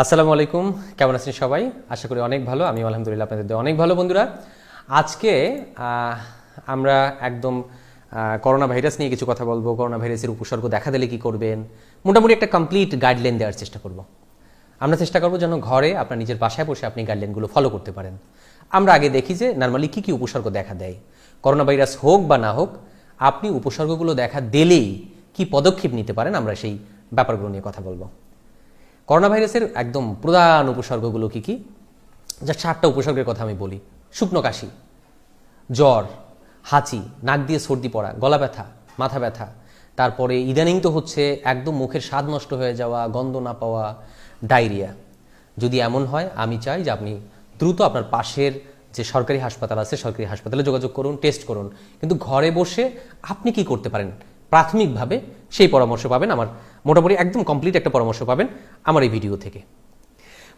আসসালামু আলাইকুম, কেমন আছেন সবাই? আশা করি অনেক ভালো। আমি আলহামদুলিল্লাহ আপনাদের দোয়ায় অনেক ভালো। বন্ধুরা, আজকে আমরা একদম করোনা ভাইরাস নিয়ে কিছু কথা বলবো। করোনা ভাইরাসের উপসর্গ দেখা দিলে কি করবেন, মোটামুটি একটা কমপ্লিট গাইডলাইন দেওয়ার চেষ্টা করব। আমরা চেষ্টা করবো যেন ঘরে আপনার নিজের বাসায় বসে আপনি গাইডলাইনগুলো ফলো করতে পারেন। আমরা আগে দেখি যে নর্মালি কী কী উপসর্গ দেখা দেয়। করোনা ভাইরাস হোক বা না হোক, আপনি উপসর্গগুলো দেখা দিলেই কি পদক্ষেপ নিতে পারেন, আমরা সেই ব্যাপারগুলো নিয়ে কথা বলবো। করোনা ভাইরাসের একদম প্রধান উপসর্গগুলো কী কী, যা 4টা উপসর্গের কথা আমি বলি। শুকনো কাশি, জ্বর, হাঁচি, নাক দিয়ে সর্দি পড়া, গলা ব্যথা, মাথা ব্যথা, তারপরে ইদানিং তো হচ্ছে একদম মুখের স্বাদ নষ্ট হয়ে যাওয়া, গন্ধ না পাওয়া, ডায়রিয়া। যদি এমন হয়, আমি চাই যে আপনি দ্রুত আপনার পাশের যে সরকারি হাসপাতাল আছে সরকারি হাসপাতালে যোগাযোগ করুন, টেস্ট করুন। কিন্তু ঘরে বসে আপনি কি করতে পারেন প্রাথমিকভাবে সেই পরামর্শ পাবেন আমার, মোটামুটি একদম কমপ্লিট একটা পরামর্শ পাবেন আমার এই ভিডিও থেকে।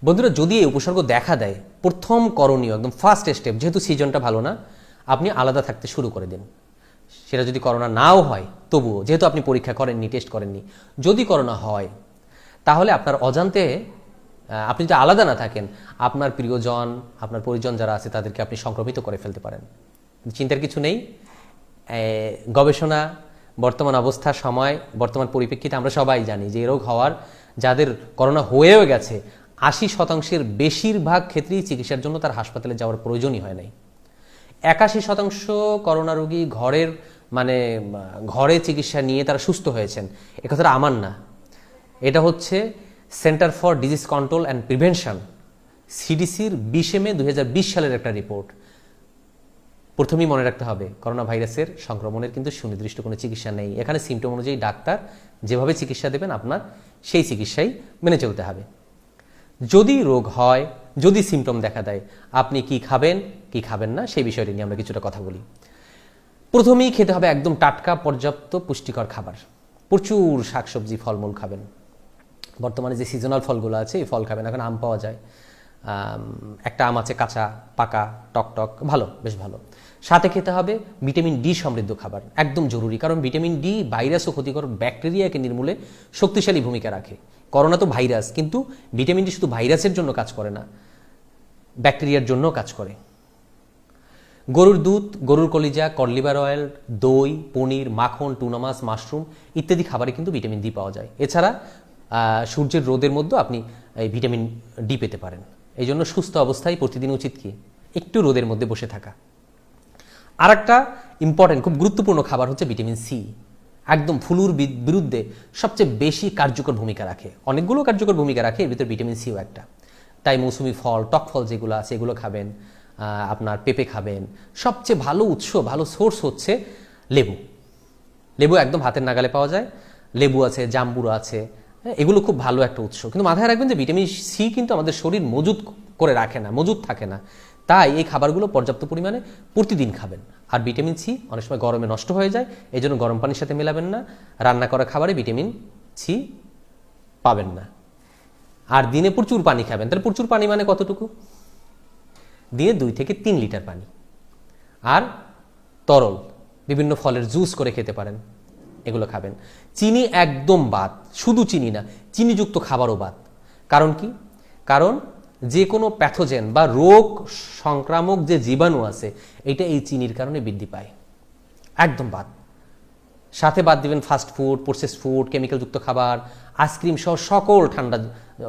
বন্ধুরা, যদি এই উপসর্গ দেখা দেয়, প্রথম করণীয় একদম ফার্স্ট স্টেপ, যেহেতু সিজনটা ভালো না, আপনি আলাদা থাকতে শুরু করে দিন। সেটা যদি করোনা নাও হয় তবুও, যেহেতু আপনি পরীক্ষা করেননি, টেস্ট করেননি, যদি করোনা হয় তাহলে আপনার অজান্তে আপনি যদি আলাদা না থাকেন, আপনার প্রিয়জন, আপনার পরিজন যারা আছে তাদেরকে আপনি সংক্রমিত করে ফেলতে পারেন। চিন্তার কিছু নেই। গবেষণা, বর্তমান অবস্থা, সময়, বর্তমান পরিপ্রেক্ষিতে আমরা সবাই জানি যে এই রোগ হওয়ার, যাদের করোনা হয়েও গেছে, 80% বেশিরভাগ ক্ষেত্রেই চিকিৎসার জন্য তার হাসপাতালে যাওয়ার প্রয়োজনই হয় নাই। 81% করোনা রোগী ঘরে চিকিৎসা নিয়ে তারা সুস্থ হয়েছেন। এ কথাটা আমার না, এটা হচ্ছে centre for disease control and prevention, সিডিসির 20 মে 2020 সালের একটা রিপোর্ট। প্রথমেই মনে রাখতে হবে, করোনা ভাইরাসের সংক্রমণের কিন্তু সুনির্দিষ্ট কোনো চিকিৎসা নেই। এখানে সিমটম অনুযায়ী ডাক্তার যেভাবে চিকিৎসা দেবেন আপনার সেই চিকিৎসাই মেনে চলতে হবে। যদি রোগ হয়, যদি সিমটম দেখা দেয়, আপনি কি খাবেন কি খাবেন না সেই বিষয়টি নিয়ে আমরা কিছুটা কথা বলি। প্রথমেই খেতে হবে একদম টাটকা, পর্যাপ্ত পুষ্টিকর খাবার। প্রচুর শাকসবজি, ফলমূল খাবেন। বর্তমানে যে সিজনাল ফলগুলো আছে এই ফল খাবেন। এখন আম পাওয়া যায়, একটা আম আছে কাঁচা, পাকা, টক, ভালো, বেশ ভালো। সাথে খেতে হবে ভিটামিন ডি সমৃদ্ধ খাবার, একদম জরুরি। কারণ ভিটামিন ডি ভাইরাস ও ক্ষতিকর ব্যাকটেরিয়াকে নির্মূলে শক্তিশালী ভূমিকা রাখে। করোনা তো ভাইরাস, কিন্তু ভিটামিন ডি শুধু ভাইরাসের জন্য কাজ করে না, ব্যাকটেরিয়ার জন্যও কাজ করে। গরুর দুধ, গরুর কলিজা, কড লিভার অয়েল, দই, পনির, মাখন, টুনা মাছ, মাশরুম ইত্যাদি খাবারে কিন্তু ভিটামিন ডি পাওয়া যায়। এছাড়া সূর্যের রোদের মধ্যে আপনি এই ভিটামিন ডি পেতে পারেন। এই জন্য সুস্থ অবস্থায় প্রতিদিন উচিত কি একটু রোদের মধ্যে বসে থাকা। আর একটা ইম্পর্টেন্ট, খুব গুরুত্বপূর্ণ খাবার হচ্ছে ভিটামিন সি। একদম ফ্লুর বিরুদ্ধে সবচেয়ে বেশি কার্যকর ভূমিকা রাখে। অনেকগুলো কার্যকর ভূমিকা রাখে, এর ভিতরে ভিটামিন সিও একটা। তাই মৌসুমি ফল, টক ফল যেগুলো আছে এগুলো খাবেন, আপনার পেঁপে খাবেন। সবচেয়ে ভালো উৎস, ভালো সোর্স হচ্ছে লেবু। লেবু একদম হাতের নাগালে পাওয়া যায়। লেবু আছে, জাম্বুরা আছে, এগুলো খুব ভালো একটা উৎস। কিন্তু মাথায় রাখবেন যে ভিটামিন সি কিন্তু আমাদের শরীর মজুত করে রাখে না, মজুত থাকে না। তাই এই খাবারগুলো পর্যাপ্ত পরিমাণে প্রতিদিন খাবেন। আর ভিটামিন সি অনেক সময় গরমে নষ্ট হয়ে যায়, এই জন্য গরম পানির সাথে মেলাবেন না। রান্না করা খাবারে ভিটামিন সি পাবেন না। আর দিনে প্রচুর পানি খাবেন। তাহলে প্রচুর পানি মানে কতটুকু? দিনে 2 থেকে 3 লিটার পানি। আর তরল বিভিন্ন ফলের জুস করে খেতে পারেন, এগুলো খাবেন। চিনি একদম বাদ, শুধু চিনি না, চিনিযুক্ত খাবারও বাদ। কারণ কি? কারণ যে কোনো প্যাথোজেন বা রোগ সংক্রামক যে জীবাণু আছে এটা এই চিনির কারণে বৃদ্ধি পায়। একদম বাদ। সাথে বাদ দিবেন ফাস্ট ফুড, প্রসেস ফুড, কেমিক্যালযুক্ত খাবার, আইসক্রিম সহ সকল ঠান্ডা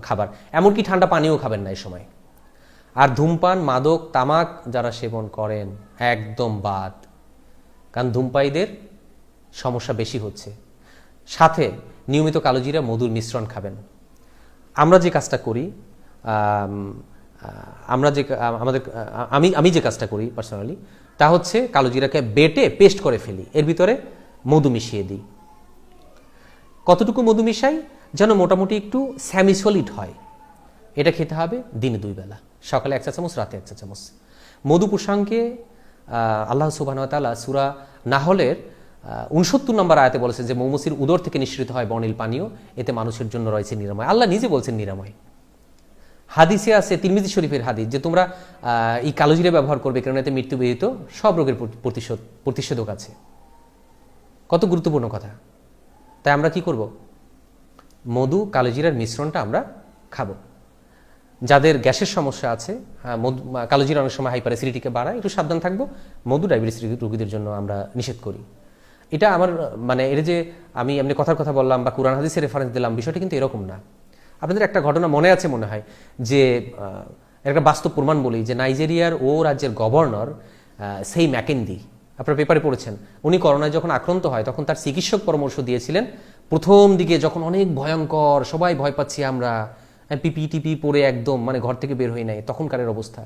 খাবার, এমনকি ঠান্ডা পানিও খাবেন না এই সময়। আর ধূমপান, মাদক, তামাক যারা সেবন করেন একদম বাদ, কারণ ধূমপায়ীদের সমস্যা বেশি হচ্ছে। সাথে নিয়মিত কালোজিরা, মধুর মিশ্রণ খাবেন। আমরা যে কাজটা করি, আমি যে কাজটা করি পার্সোনালি, তা হচ্ছে কালোজিরাকে বেটে পেস্ট করে ফেলি, এর ভিতরে মধু মিশিয়ে দিই। কতটুকু মধু মিশাই? যেন মোটামুটি একটু স্যামিসলিড হয়। এটা খেতে হবে দিনে 2 বেলা, সকালে 1 চা চামচ, রাতে 1 চা চামচ। মধু প্রসঙ্গে আল্লাহ সুবহানাহু ওয়া তাআলা সূরা নাহলের 69 নম্বর আয়াতে বলেছে যে মৌমাছির উদর থেকে নিঃসৃত হয় বর্ণিল পানীয়, এতে মানুষের জন্য রয়েছে নিরাময়। আল্লাহ নিজে বলছেন নিরাময়। হাদিসে আছে, তিরমিজি শরীফের হাদিস, যে তোমরা এই কালোজিরা ব্যবহার করবে, কারণ এতে মৃত্যু ব্যতীত সব রোগের প্রতিষেধক আছে। কত গুরুত্বপূর্ণ কথা। তাই আমরা কি করব? মধু কালোজিরার মিশ্রণটা আমরা খাবো। যাদের গ্যাসের সমস্যা আছে, কালোজিরা অনেক সময় হাইপার অ্যাসিডিটিকে বাড়ায়, একটু সাবধান থাকবো। মধু ডায়াবেটিস রোগীদের জন্য আমরা নিষেধ করি। এটা আমার মানে এটা যে আমি এমনি কথার কথা বললাম বা কুরআন হাদিসের রেফারেন্স দিলাম, বিষয়টা কিন্তু এরকম না। আপনাদের একটা ঘটনা মনে আছে মনে হয় যে একটা বাস্তব প্রমাণ বলি, যে নাইজেরিয়ার ও রাজ্যের গভর্নর সেই ম্যাকেন্দি, আপনারা পেপারে পড়েছেন, উনি করোনায় যখন আক্রান্ত হয় তখন তার চিকিৎসক পরামর্শ দিয়েছিলেন, প্রথম দিকে যখন অনেক ভয়ঙ্কর, সবাই ভয় পাচ্ছি আমরা, পিপি পরে একদম মানে ঘর থেকে বের হয়ে নাই, তখনকারের অবস্থা।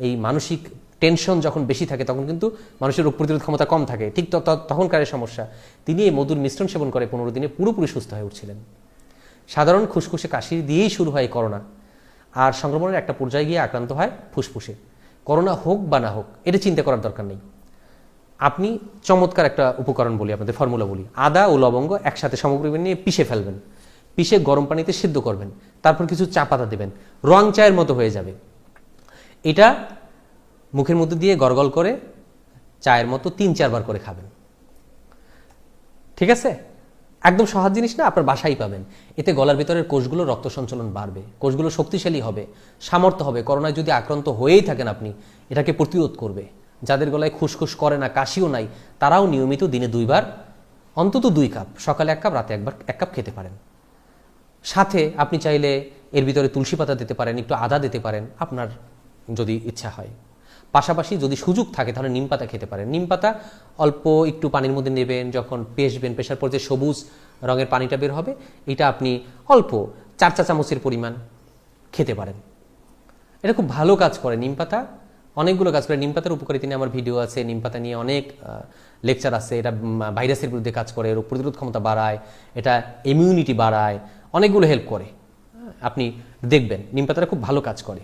এই মানসিক টেনশন যখন বেশি থাকে তখন কিন্তু মানুষের রোগ প্রতিরোধ ক্ষমতা কম থাকে, ঠিক তখনকারের সমস্যা। তিনি এই মধুর মিশ্রণ সেবন করে 15 দিনে পুরোপুরি সুস্থ হয়ে উঠছিলেন। সাধারণ খুসখুসে কাশি দিয়েই শুরু হয় করোনা, আর সংক্রমণের একটা পর্যায়ে গিয়ে আক্রান্ত হয় ফুসফুসে। করোনা হোক বা না হোক এটা চিন্তা করার দরকার নেই। আপনি চমৎকার একটা উপকরণ বলি, আপনাদের ফর্মুলা বলি, আদা ও লবঙ্গ একসাথে সমপরিমাণ নিয়ে পিষে ফেলবেন, পিষে গরম পানিতে সিদ্ধ করবেন, তারপর কিছু চা পাতা দেবেন, রং চায়ের মতো হয়ে যাবে। এটা মুখের মধ্যে দিয়ে গরগল করে চায়ের মতো 3-4 বার করে খাবেন, ঠিক আছে? একদম সহজ জিনিস না, আপনার বাসায় পাবেন। এতে গলার ভিতরের কোষগুলো রক্ত সঞ্চালন বাড়বে, কোষগুলো শক্তিশালী হবে, সামর্থ্য হবে। করোনায় যদি আক্রান্ত হয়েই থাকেন আপনি, এটাকে প্রতিরোধ করবে। যাদের গলায় খুসখুস করে না, কাশিও নাই, তারাও নিয়মিত দিনে 2 বার, অন্তত 2 কাপ, সকালে 1 কাপ, রাতে 1 কাপ খেতে পারেন। সাথে আপনি চাইলে এর ভিতরে তুলসী পাতা দিতে পারেন, একটু আদা দিতে পারেন, আপনার যদি ইচ্ছা হয়। পাশাপাশি যদি সুযোগ থাকে তাহলে নিম পাতা খেতে পারেন। নিম পাতা অল্প একটু পানির মধ্যে নেবেন, যখন পেশবেন, পেশার পর যে সবুজ রঙের পানিটা বের হবে, এটা আপনি অল্প 4 চা চামচের পরিমাণ খেতে পারেন। এটা খুব ভালো কাজ করে নিম পাতা, অনেকগুলো কাজ করে। নিম পাতার উপকারিতা নিয়ে আমার ভিডিও আছে, নিম পাতা নিয়ে অনেক লেকচার আছে। এটা ভাইরাসের বিরুদ্ধে কাজ করে, রোগ প্রতিরোধ ক্ষমতা বাড়ায়, এটা ইমিউনিটি বাড়ায়, অনেকগুলো হেল্প করে। আপনি দেখবেন নিম পাতাটা খুব ভালো কাজ করে।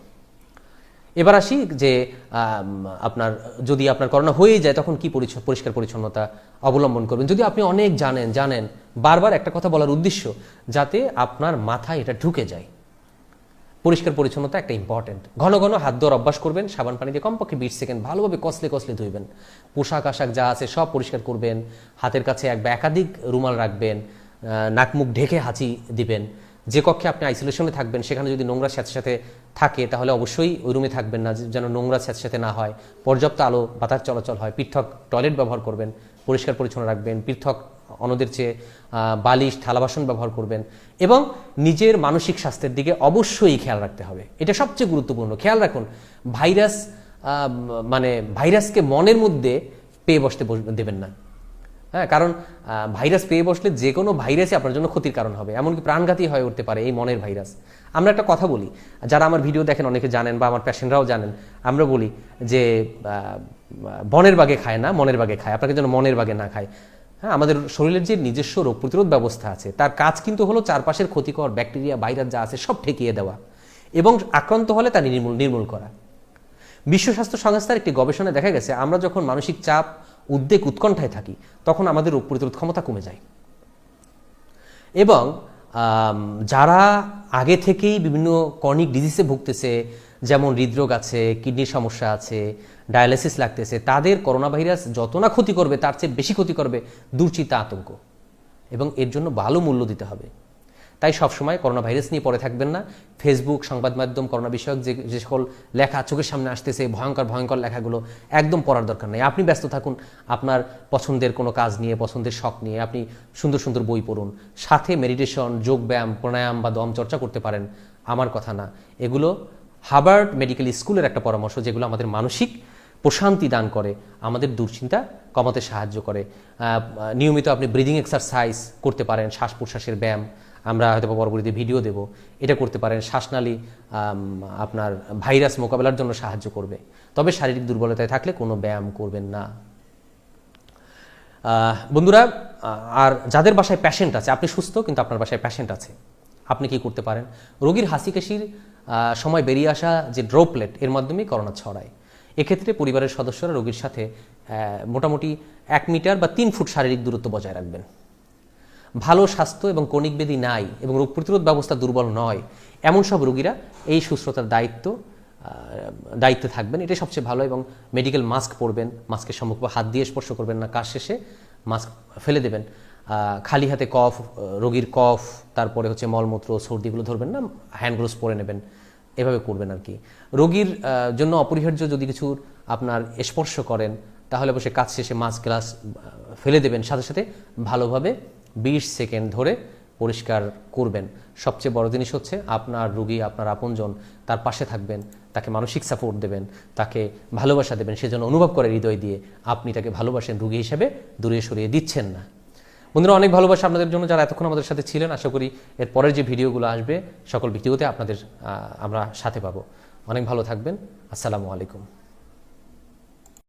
এবার আসি যে আপনার যদি আপনার করোনা হয়ে যায় তখন কি পরিষ্কার পরিচ্ছন্নতা অবলম্বন করবেন। যদি আপনি অনেক জানেন, বারবার একটা কথা বলার উদ্দেশ্য যাতে আপনার মাথায় এটা ঢুকে যায়। পরিষ্কার পরিচ্ছন্নতা একটা ইম্পর্টেন্ট। ঘন ঘন হাত ধোয়ার অভ্যাস করবেন, সাবান পানি দিয়ে কমপক্ষে 20 সেকেন্ড ভালোভাবে কসলে ধুইবেন। পোশাক আশাক যা আছে সব পরিষ্কার করবেন, হাতের কাছে এক বা একাধিক রুমাল রাখবেন, নাক মুখ ঢেকে হাঁচি দিবেন। যে কক্ষে আপনি আইসোলেশনে থাকবেন সেখানে যদি নোংরা সাথে থাকে তাহলে অবশ্যই ওই রুমে থাকবেন না, যেন নোংরা সাথে না হয়। পর্যাপ্ত আলো বাতাস চলাচল হয়। পৃথক টয়লেট ব্যবহার করবেন, পরিষ্কার পরিচ্ছন্ন রাখবেন। পৃথক অন্যদের চেয়ে বালিশ থালা বাসন ব্যবহার করবেন, এবং নিজের মানসিক স্বাস্থ্যের দিকে অবশ্যই খেয়াল রাখতে হবে। এটা সবচেয়ে গুরুত্বপূর্ণ। খেয়াল রাখুন, ভাইরাসকে মনের মধ্যে পেয়ে বসতে দেবেন না। হ্যাঁ, কারণ ভাইরাস পেয়ে বসলে যে কোনো ভাইরাসই আপনার জন্য ক্ষতির কারণ হবে, এমনকি প্রাণঘাতী হয়ে উঠতে পারে এই মনের ভাইরাস। আমরা একটা কথা বলি, যারা আমার ভিডিও দেখেন অনেকে জানেন বা আমার পেশেন্টরাও জানেন, আমরা বলি যে বনের বাগে খায় না, মনের বাগে খায়। আপনাকে যেন মনের বাগে না খায়। হ্যাঁ, আমাদের শরীরের যে নিজস্ব রোগ প্রতিরোধ ব্যবস্থা আছে তার কাজ কিন্তু হলো চারপাশের ক্ষতিকর ব্যাকটেরিয়া ভাইরাস যা আছে সব ঠেকিয়ে দেওয়া এবং আক্রান্ত হলে তা নির্মূল করা। বিশ্ব স্বাস্থ্য সংস্থার একটি গবেষণায় দেখা গেছে, আমরা যখন মানসিক চাপ, উদ্বেগ, উৎকণ্ঠায় থাকি তখন আমাদের রোগ প্রতিরোধ ক্ষমতা কমে যায়। এবং যারা আগে থেকেই বিভিন্ন ক্রনিক ডিজিজে ভুগতেছে, যেমন হৃদরোগ আছে, কিডনির সমস্যা আছে, ডায়ালিসিস লাগতেছে, তাদের করোনা ভাইরাস যত না ক্ষতি করবে তার চেয়ে বেশি ক্ষতি করবে দুশ্চিন্তা, আতঙ্ক, এবং এর জন্য ভালো মূল্য দিতে হবে। তাই সবসময় করোনা ভাইরাস নিয়ে পড়ে থাকবেন না। ফেসবুক, সংবাদ মাধ্যম, করোনা বিষয়ক যে সকল লেখা চোখের সামনে আসতেছে, ভয়ঙ্কর লেখাগুলো একদম পড়ার দরকার নেই। আপনি ব্যস্ত থাকুন আপনার পছন্দের কোনো কাজ নিয়ে, পছন্দের শখ নিয়ে। আপনি সুন্দর বই পড়ুন, সাথে মেডিটেশন, যোগব্যায়াম, প্রাণায়াম বা দম চর্চা করতে পারেন। আমার কথা না, এগুলো হার্ভার্ড মেডিকেল স্কুলের একটা পরামর্শ, যেগুলো আমাদের মানসিক প্রশান্তি দান করে, আমাদের দুশ্চিন্তা কমাতে সাহায্য করে। নিয়মিত আপনি ব্রিদিং এক্সারসাইজ করতে পারেন, শ্বাস প্রশ্বাসের ব্যায়াম, আমরা হয়তো পরবর্তীতে ভিডিও দেব, এটা করতে পারেন। শ্বাসনালী আপনার ভাইরাস মোকাবেলার জন্য সাহায্য করবে। তবে শারীরিক দুর্বলতায় থাকলে কোনো ব্যায়াম করবেন না। বন্ধুরা, আর যাদের বাসায় প্যাশেন্ট আছে, আপনি সুস্থ কিন্তু আপনার বাসায় প্যাশেন্ট আছে, আপনি কি করতে পারেন? রোগীর হাসি কাশির সময় বেরিয়ে আসা যে ড্রপলেট, এর মাধ্যমে করোনা ছড়ায়। এক্ষেত্রে পরিবারের সদস্যরা রোগীর সাথে মোটামুটি 1 মিটার বা 3 ফুট শারীরিক দূরত্ব বজায় রাখবেন। ভালো স্বাস্থ্য এবং কর্নিক ব্যাধি নাই এবং রোগ প্রতিরোধ ব্যবস্থা দুর্বল নয় এমন সব রোগীরা এই সুস্থতার দায়িত্বে থাকবেন, এটা সবচেয়ে ভালো। এবং মেডিকেল মাস্ক পরবেন, মাস্কের সম্মুখ হাত দিয়ে স্পর্শ করবেন না, কাজ শেষে মাস্ক ফেলে দেবেন। খালি হাতে রোগীর কফ, তারপরে হচ্ছে মলমূত্র, সর্দিগুলো ধরবেন না, হ্যান্ড গ্লোভস পরে নেবেন। এভাবে করবেন আর কি। রোগীর জন্য অপরিহার্য যদি কিছু আপনার স্পর্শ করেন, তাহলে অবশ্যই কাজ শেষে মাছ গ্লাস ফেলে দেবেন, সাথে সাথে ভালোভাবে 20 সেকেন্ড ধরে পরিষ্কার করবেন। সবচেয়ে বড় জিনিস হচ্ছে আপনার রোগী, আপনার আপনজন, তার পাশে থাকবেন, তাকে মানসিক সাপোর্ট দেবেন, তাকে ভালোবাসা দেবেন, সেজন্য অনুভব করে হৃদয় দিয়ে আপনি তাকে ভালোবাসেন, রোগী হিসেবে দূরে সরিয়ে দিচ্ছেন না। বন্ধুরা, অনেক ভালোবাসা আপনাদের জন্য, যারা এতক্ষণ আমাদের সাথে ছিলেন। আশা করি এর পরের যে ভিডিওগুলো আসবে সকল ভিডিওতে আপনাদের আমরা সাথে পাবো। অনেক ভালো থাকবেন। আসসালামু আলাইকুম।